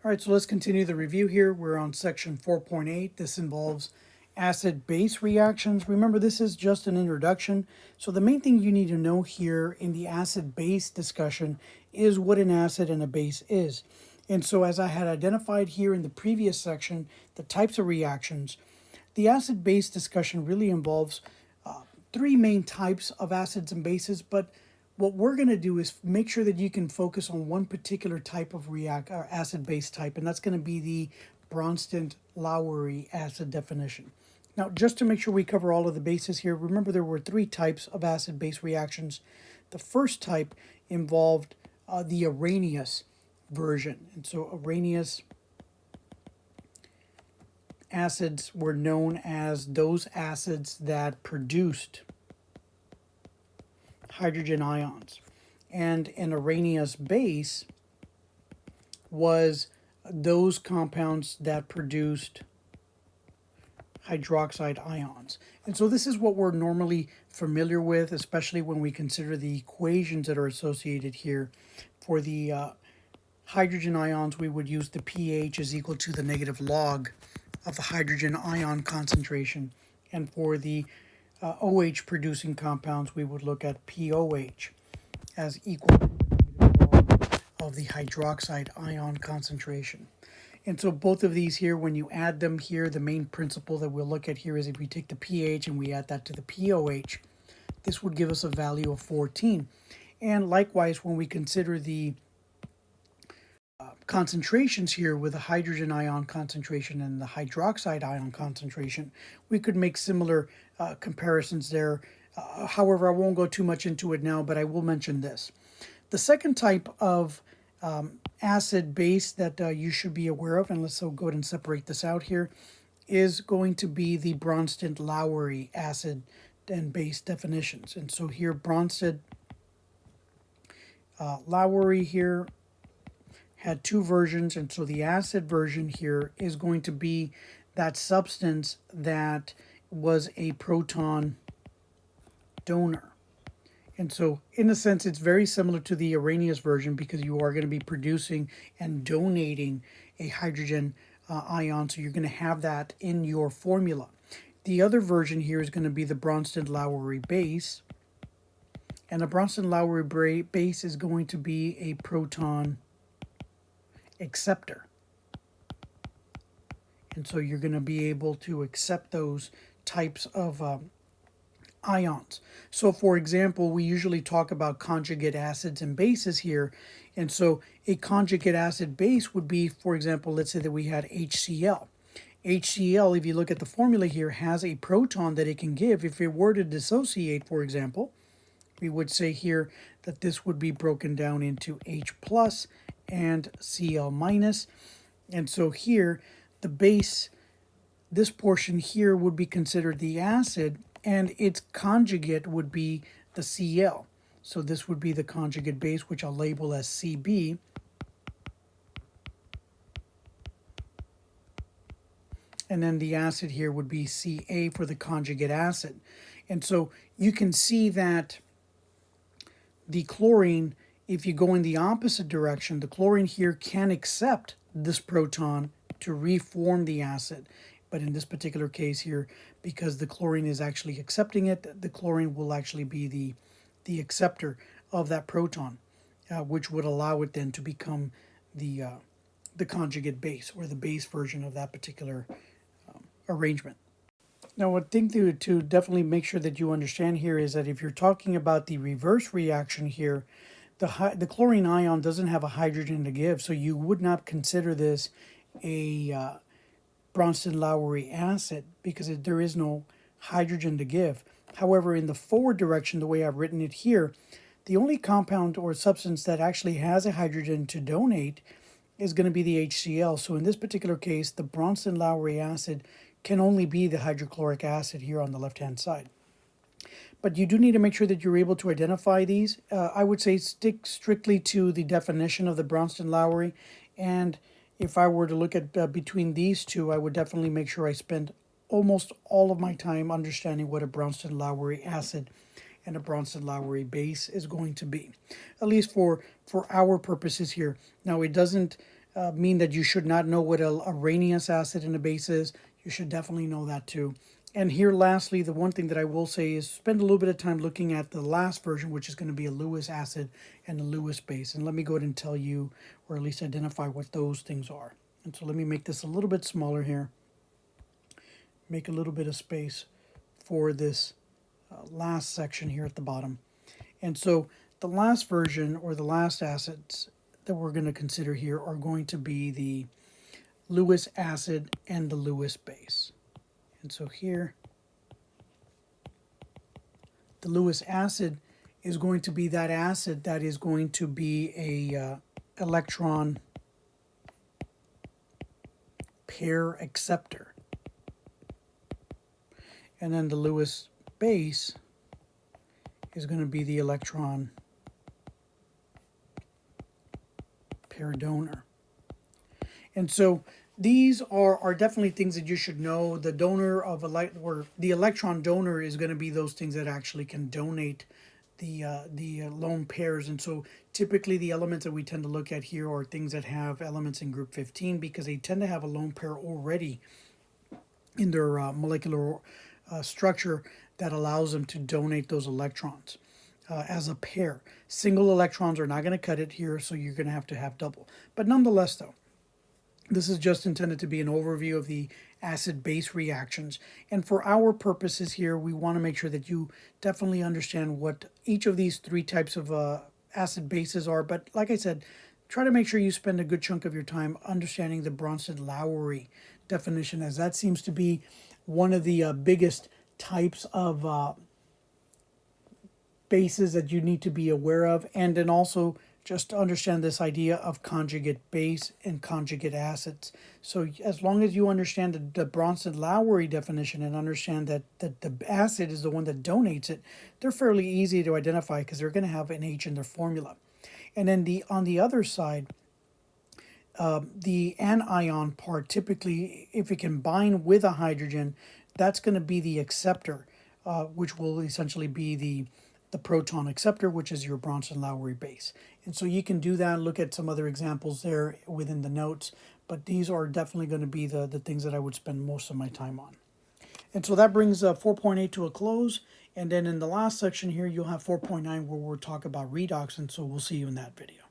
All right, so let's continue the review here. We're on section 4.8. This involves acid-base reactions. Remember, this is just an introduction. So the main thing you need to know here in the acid-base discussion is what an acid and a base is. And so as I had identified here in the previous section, the types of reactions, the acid-base discussion really involves three main types of acids and bases, but what we're going to do is make sure that you can focus on one particular type of acid-base type, and that's going to be the Bronsted-Lowry acid definition. Now, just to make sure we cover all of the bases here, remember there were three types of acid-base reactions. The first type involved the Arrhenius version, and so Arrhenius acids were known as those acids that produced hydrogen ions, and an Arrhenius base was those compounds that produced hydroxide ions. And so this is what we're normally familiar with, especially when we consider the equations that are associated here. For the hydrogen ions, we would use the pH is equal to the negative log of the hydrogen ion concentration, and for the OH producing compounds, we would look at POH as equal to the negative log of the hydroxide ion concentration. And so both of these here, when you add them here, the main principle that we'll look at here is if we take the pH and we add that to the POH, this would give us a value of 14. And likewise, when we consider the concentrations here with the hydrogen ion concentration and the hydroxide ion concentration, we could make similar comparisons there. However, I won't go too much into it now, but I will mention this. The second type of acid base that you should be aware of, and let's go ahead and separate this out here, is going to be the Bronsted-Lowry acid and base definitions. And so here, Bronsted Lowry here had two versions, and so the acid version here is going to be that substance that was a proton donor. And so in a sense, it's very similar to the Arrhenius version because you are going to be producing and donating a hydrogen ion, so you're going to have that in your formula. The other version here is going to be the Bronsted-Lowry base, and the Bronsted-Lowry base is going to be a proton acceptor. And so you're going to be able to accept those types of ions. So for example, we usually talk about conjugate acids and bases here. And so a conjugate acid base would be, for example, let's say that we had HCl. HCl, if you look at the formula here, has a proton that it can give. If it were to dissociate, for example, we would say here that this would be broken down into H plus and Cl minus. And so here, the base, this portion here would be considered the acid, and its conjugate would be the Cl. So this would be the conjugate base, which I'll label as Cb. And then the acid here would be Ca for the conjugate acid. And so you can see that the chlorine, if you go in the opposite direction, the chlorine here can accept this proton to reform the acid. But in this particular case here, because the chlorine is actually accepting it, the chlorine will actually be the acceptor of that proton, which would allow it then to become the conjugate base, or the base version of that particular arrangement. Now, one thing to definitely make sure that you understand here is that if you're talking about the reverse reaction here, the chlorine ion doesn't have a hydrogen to give, so you would not consider this a Bronsted-Lowry acid because there is no hydrogen to give. However, in the forward direction, the way I've written it here, the only compound or substance that actually has a hydrogen to donate is going to be the HCl. So in this particular case, the Bronsted-Lowry acid can only be the hydrochloric acid here on the left-hand side. But you do need to make sure that you're able to identify these. I would say stick strictly to the definition of the Bronsted-Lowry, and if I were to look at between these two, I would definitely make sure I spend almost all of my time understanding what a Bronsted-Lowry acid and a Bronsted-Lowry base is going to be, at least for our purposes here. Now, it doesn't mean that you should not know what a Arrhenius acid in a base is. You should definitely know that too. And here lastly, the one thing that I will say is spend a little bit of time looking at the last version, which is going to be a Lewis acid and a Lewis base. And let me go ahead and tell you, or at least identify what those things are. And so let me make this a little bit smaller here. Make a little bit of space for this last section here at the bottom. And so the last version, or the last acids that we're going to consider here, are going to be the Lewis acid and the Lewis base. And so here, the Lewis acid is going to be that acid that is going to be a electron pair acceptor. And then the Lewis base is going to be the electron pair donor. And so these are definitely things that you should know. The donor of the electron donor is going to be those things that actually can donate the lone pairs. And so typically the elements that we tend to look at here are things that have elements in group 15, because they tend to have a lone pair already in their molecular structure that allows them to donate those electrons as a pair. Single electrons are not going to cut it here, so you're going to have double. But nonetheless, though, this is just intended to be an overview of the acid-base reactions. And for our purposes here, we want to make sure that you definitely understand what each of these three types of acid bases are. But like I said, try to make sure you spend a good chunk of your time understanding the Bronsted-Lowry definition, as that seems to be one of the biggest types of bases that you need to be aware of. And then also just to understand this idea of conjugate base and conjugate acids. So as long as you understand the Bronsted-Lowry definition and understand that the acid is the one that donates it, they're fairly easy to identify because they're going to have an H in their formula. And then on the other side, the anion part, typically, if it can bind with a hydrogen, that's going to be the acceptor, which will essentially be the proton acceptor, which is your Bronsted-Lowry base. And so you can do that, look at some other examples there within the notes, but these are definitely going to be the things that I would spend most of my time on. And so that brings 4.8 to a close, and then in the last section here, you'll have 4.9 where we'll talk about redox, and so we'll see you in that video.